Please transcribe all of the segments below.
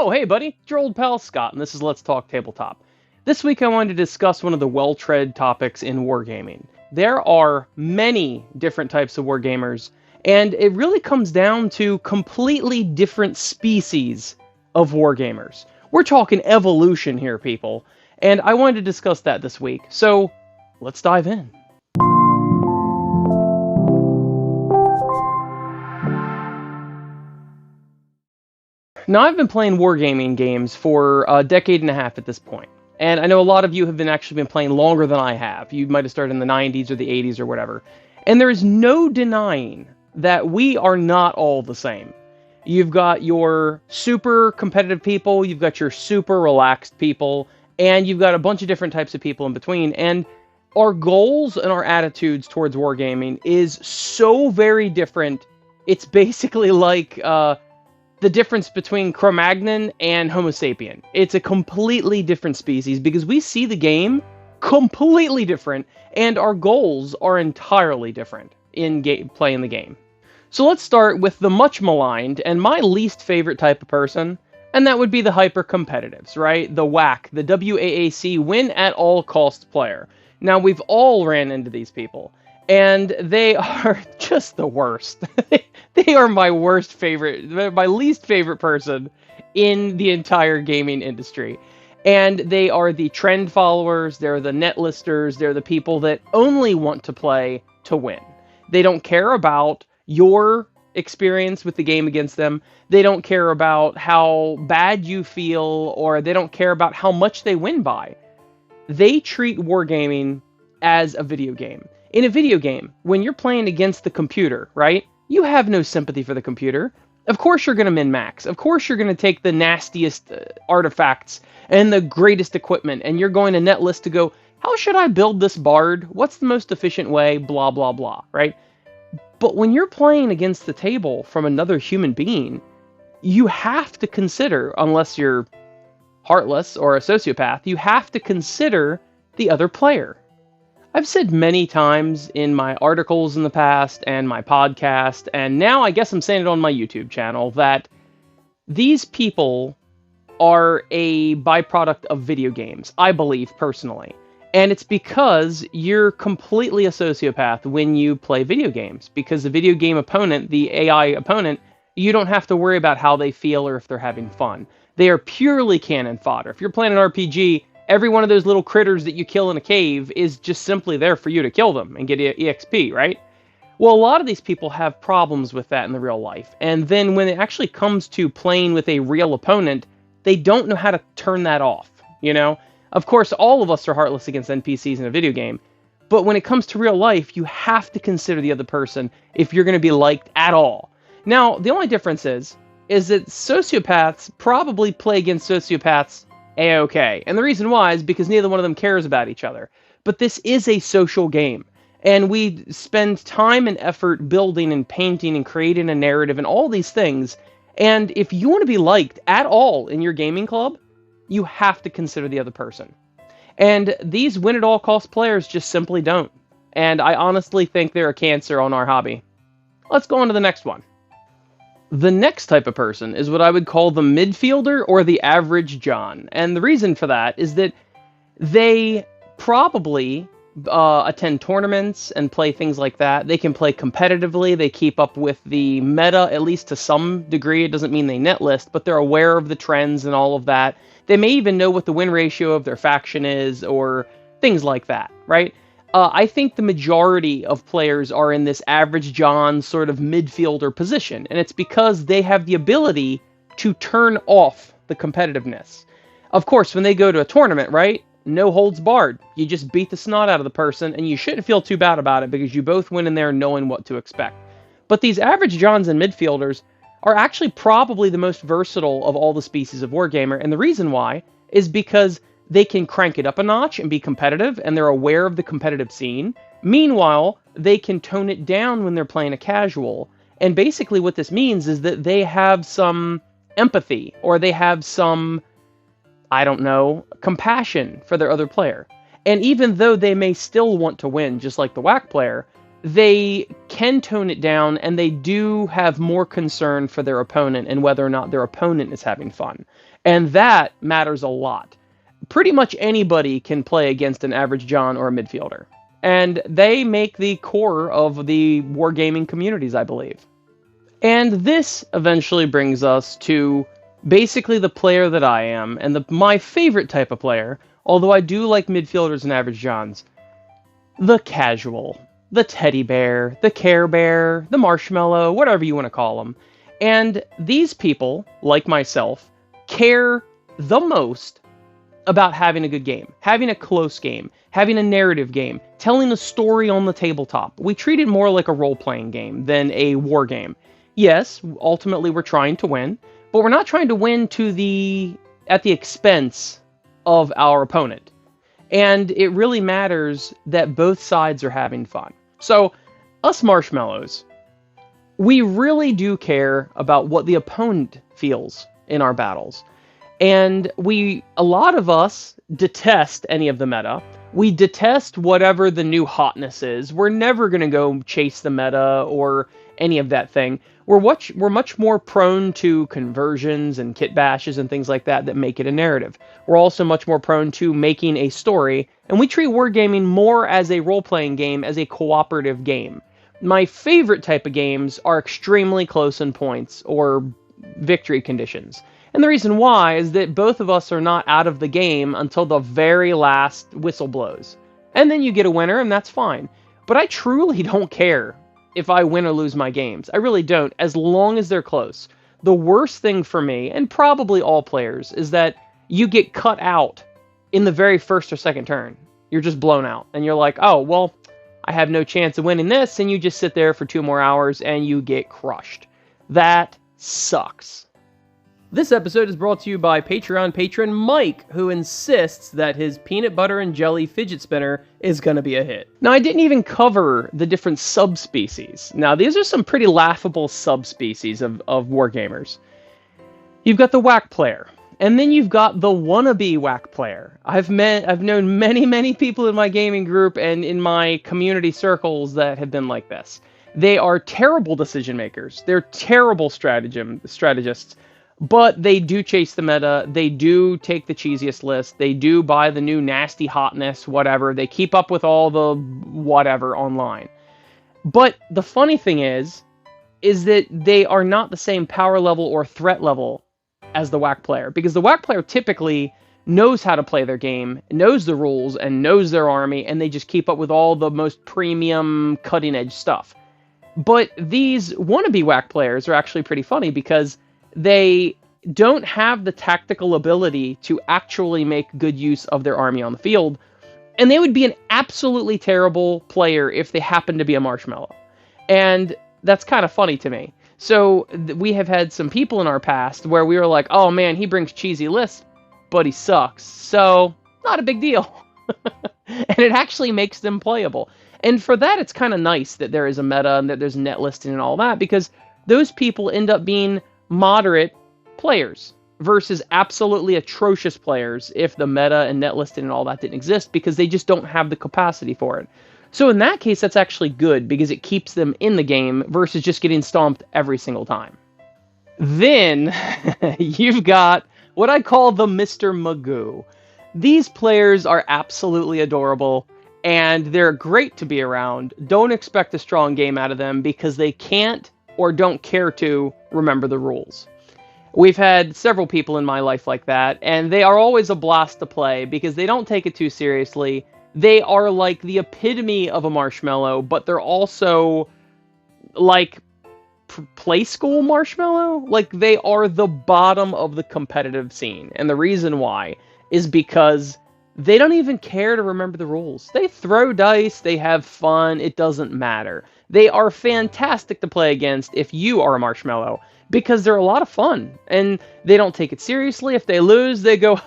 Oh, hey, buddy. It's your old pal Scott, and this is Let's Talk Tabletop. This week I wanted to discuss one of the well-tread topics in wargaming. There are many different types of wargamers, and it really comes down to completely different species of wargamers. We're talking evolution here, people, and I wanted to discuss that this week. So, let's dive in. Now, I've been playing wargaming games for a decade and a half at this point, and I know a lot of you have actually been playing longer than I have. You might have started in the 90s or the 80s or whatever, and there is no denying that we are not all the same. You've got your super competitive people, you've got your super relaxed people, and you've got a bunch of different types of people in between, and our goals and our attitudes towards wargaming is so very different. It's basically like, the difference between Cro-Magnon and Homo sapien. It's a completely different species because we see the game completely different, and our goals are entirely different in playing the game. So let's start with the much maligned and my least favorite type of person, and that would be the hyper-competitives, right? The WAC, the WAAC, win at all costs player. Now, we've all ran into these people, and they are just the worst. They are my worst favorite, my least favorite person in the entire gaming industry. And they are the trend followers, they're the net listers, they're the people that only want to play to win. They don't care about your experience with the game against them. They don't care about how bad you feel, or they don't care about how much they win by. They treat wargaming as a video game. In a video game, when you're playing against the computer, right? You have no sympathy for the computer. Of course you're going to min-max. Of course you're going to take the nastiest artifacts and the greatest equipment, and you're going to netlist to go, how should I build this bard? What's the most efficient way? Blah, blah, blah, right? But when you're playing against the table from another human being, you have to consider, unless you're heartless or a sociopath, you have to consider the other player. I've said many times in my articles in the past and my podcast, and now I guess I'm saying it on my YouTube channel, that these people are a byproduct of video games, I believe personally. And it's because you're completely a sociopath when you play video games, because the video game opponent, the AI opponent, you don't have to worry about how they feel or if they're having fun. They are purely cannon fodder. If you're playing an RPG, every one of those little critters that you kill in a cave is just simply there for you to kill them and get EXP, right? Well, a lot of these people have problems with that in the real life. And then when it actually comes to playing with a real opponent, they don't know how to turn that off, you know? Of course, all of us are heartless against NPCs in a video game. But when it comes to real life, you have to consider the other person if you're going to be liked at all. Now, the only difference is that sociopaths probably play against sociopaths A-okay. And the reason why is because neither one of them cares about each other. But this is a social game. And we spend time and effort building and painting and creating a narrative and all these things. And if you want to be liked at all in your gaming club, you have to consider the other person. And these win-at-all-cost players just simply don't. And I honestly think they're a cancer on our hobby. Let's go on to the next one. The next type of person is what I would call the midfielder or the average John. And the reason for that is that they probably attend tournaments and play things like that. They can play competitively. They keep up with the meta, at least to some degree. It doesn't mean they netlist, but they're aware of the trends and all of that. They may even know what the win ratio of their faction is or things like that, right? I think the majority of players are in this average John sort of midfielder position, and it's because they have the ability to turn off the competitiveness. Of course, when they go to a tournament, right, no holds barred. You just beat the snot out of the person, and you shouldn't feel too bad about it because you both went in there knowing what to expect. But these average Johns and midfielders are actually probably the most versatile of all the species of wargamer, and the reason why is because they can crank it up a notch and be competitive, and they're aware of the competitive scene. Meanwhile, they can tone it down when they're playing a casual. And basically what this means is that they have some empathy, or they have some, I don't know, compassion for their other player. And even though they may still want to win, just like the WAC player, they can tone it down, and they do have more concern for their opponent and whether or not their opponent is having fun. And that matters a lot. Pretty much anybody can play against an average John or a midfielder. And they make the core of the wargaming communities, I believe. And this eventually brings us to basically the player that I am, and my favorite type of player, although I do like midfielders and average Johns. The casual. The teddy bear, the care bear, the marshmallow, whatever you want to call them. And these people, like myself, care the most about having a good game, having a close game, having a narrative game, telling a story on the tabletop. We treat it more like a role-playing game than a war game. Yes, ultimately we're trying to win, but we're not trying to win at the expense of our opponent. And it really matters that both sides are having fun. So, us marshmallows, we really do care about what the opponent feels in our battles. And a lot of us detest any of the meta. We detest whatever the new hotness is. We're never going to go chase the meta or any of that thing. We're much more prone to conversions and kit bashes and things like that make it a narrative. We're also much more prone to making a story, and we treat wargaming more as a role-playing game, as a cooperative game. My favorite type of games are extremely close in points, or victory conditions. And the reason why is that both of us are not out of the game until the very last whistle blows. And then you get a winner, and that's fine. But I truly don't care if I win or lose my games. I really don't, as long as they're close. The worst thing for me, and probably all players, is that you get cut out in the very first or second turn. You're just blown out. And you're like, oh, well, I have no chance of winning this, and you just sit there for 2 more hours, and you get crushed. That sucks. This episode is brought to you by Patreon patron Mike, who insists that his peanut butter and jelly fidget spinner is going to be a hit. Now, I didn't even cover the different subspecies. Now, these are some pretty laughable subspecies of wargamers. You've got the whack player, and then you've got the wannabe whack player. I've known many people in my gaming group and in my community circles that have been like this. They are terrible decision makers. They're terrible strategists. But they do chase the meta, they do take the cheesiest list, they do buy the new nasty hotness, whatever, they keep up with all the whatever online. But the funny thing is that they are not the same power level or threat level as the whack player. Because the whack player typically knows how to play their game, knows the rules, and knows their army, and they just keep up with all the most premium, cutting-edge stuff. But these wannabe whack players are actually pretty funny because they don't have the tactical ability to actually make good use of their army on the field, and they would be an absolutely terrible player if they happened to be a marshmallow. And that's kind of funny to me. So we have had some people in our past where we were like, oh man, he brings cheesy lists, but he sucks. So, not a big deal. And it actually makes them playable. And for that, it's kind of nice that there is a meta and that there's net listing and all that, because those people end up being moderate players versus absolutely atrocious players if the meta and net listing and all that didn't exist, because they just don't have the capacity for it. So in that case, that's actually good because it keeps them in the game versus just getting stomped every single time. Then you've got what I call the Mr. Magoo. These players are absolutely adorable, and they're great to be around. Don't expect a strong game out of them because they can't or don't care to remember the rules. We've had several people in my life like that, and they are always a blast to play because they don't take it too seriously. They are like the epitome of a marshmallow, but they're also like play school marshmallow. Like, they are the bottom of the competitive scene, and the reason why is because they don't even care to remember the rules. They throw dice, they have fun, it doesn't matter. They are fantastic to play against if you are a marshmallow, because they're a lot of fun, and they don't take it seriously. If they lose, they go,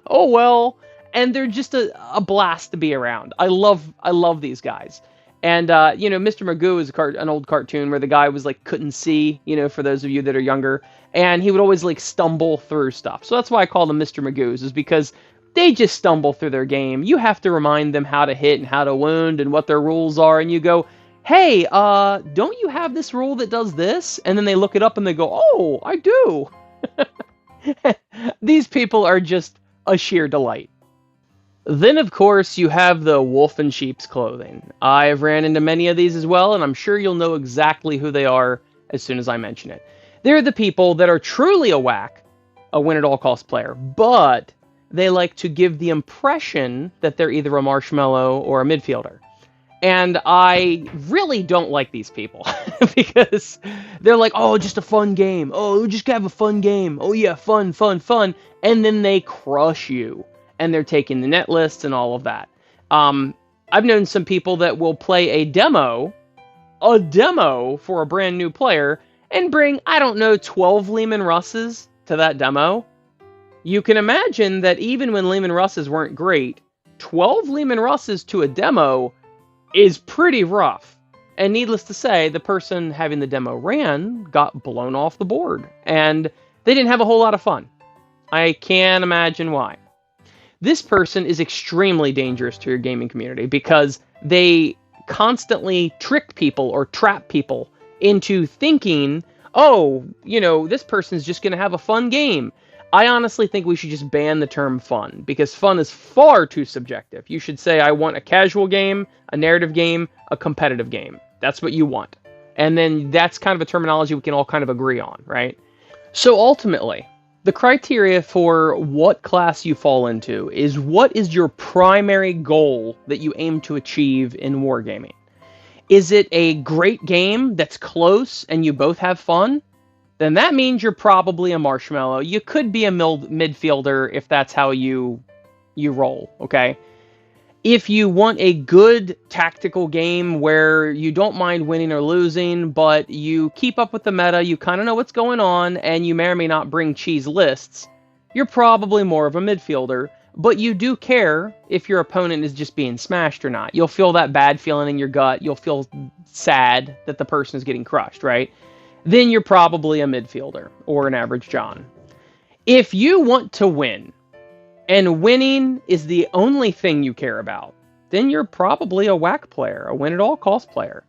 oh well, and they're just a blast to be around. I love these guys. And, Mr. Magoo is an old cartoon where the guy was, couldn't see, for those of you that are younger, and he would always, stumble through stuff. So that's why I call them Mr. Magoos, is because they just stumble through their game. You have to remind them how to hit and how to wound and what their rules are, and you go, hey, don't you have this rule that does this? And then they look it up and they go, oh, I do. These people are just a sheer delight. Then, of course, you have the wolf in sheep's clothing. I've ran into many of these as well, and I'm sure you'll know exactly who they are as soon as I mention it. They're the people that are truly a whack, a win-at-all-cost player, but they like to give the impression that they're either a marshmallow or a midfielder. And I really don't like these people because they're like, oh, just a fun game. Oh, just have a fun game. Oh, yeah, fun, fun, fun. And then they crush you. And they're taking the net lists and all of that. I've known some people that will play a demo for a brand new player and bring, I don't know, 12 Leman Russes to that demo. You can imagine that even when Leman Russes weren't great, 12 Leman Russes to a demo is pretty rough. And needless to say, the person having the demo ran got blown off the board. And they didn't have a whole lot of fun. I can't imagine why. This person is extremely dangerous to your gaming community because they constantly trick people or trap people into thinking, oh, this person's just going to have a fun game. I honestly think we should just ban the term fun because fun is far too subjective. You should say, I want a casual game, a narrative game, a competitive game. That's what you want. And then that's kind of a terminology we can all kind of agree on, right? So ultimately, the criteria for what class you fall into is what is your primary goal that you aim to achieve in wargaming. Is it a great game that's close and you both have fun? Then that means you're probably a marshmallow. You could be a midfielder if that's how you roll, okay? If you want a good tactical game where you don't mind winning or losing, but you keep up with the meta, you kind of know what's going on, and you may or may not bring cheese lists, you're probably more of a midfielder, but you do care if your opponent is just being smashed or not. You'll feel that bad feeling in your gut. You'll feel sad that the person is getting crushed, right? Then you're probably a midfielder or an average John. If you want to win, and winning is the only thing you care about, then you're probably a whack player, a win-at-all-cost player.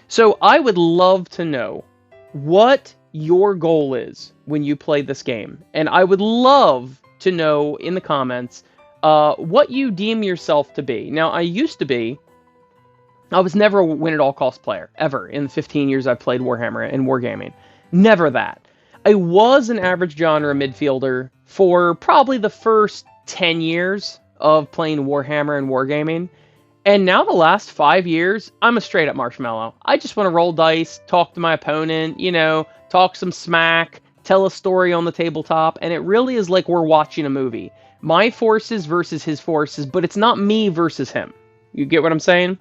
So I would love to know what your goal is when you play this game. And I would love to know in the comments what you deem yourself to be. Now, I was never a win-at-all-cost player, ever, in the 15 years I've played Warhammer and Wargaming. Never that. I was an average genre midfielder for probably the first 10 years of playing Warhammer and Wargaming. And now the last 5 years, I'm a straight-up marshmallow. I just want to roll dice, talk to my opponent, talk some smack, tell a story on the tabletop, and it really is like we're watching a movie. My forces versus his forces, but it's not me versus him. You get what I'm saying?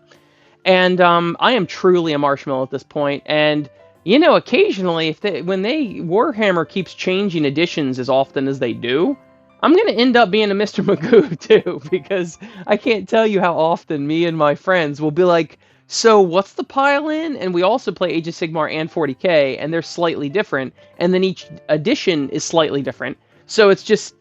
And I am truly a marshmallow at this point, and occasionally, when Warhammer keeps changing editions as often as they do, I'm going to end up being a Mr. Magoo too, because I can't tell you how often me and my friends will be like, so what's the pile-in? And we also play Age of Sigmar and 40k, and they're slightly different, and then each edition is slightly different. So it's just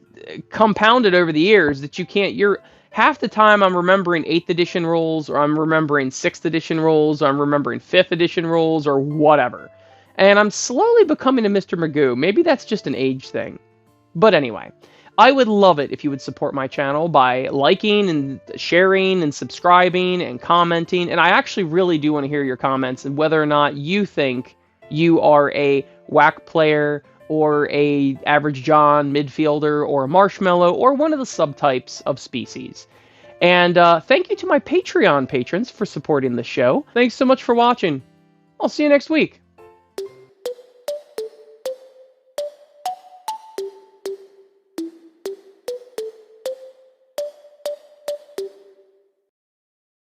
compounded over the years that half the time I'm remembering 8th edition rules, or I'm remembering 6th edition rules, or I'm remembering 5th edition rules, or whatever. And I'm slowly becoming a Mr. Magoo. Maybe that's just an age thing. But anyway, I would love it if you would support my channel by liking and sharing and subscribing and commenting. And I actually really do want to hear your comments and whether or not you think you are a whack player or a average John midfielder, or a marshmallow, or one of the subtypes of species. And thank you to my Patreon patrons for supporting the show. Thanks so much for watching. I'll see you next week.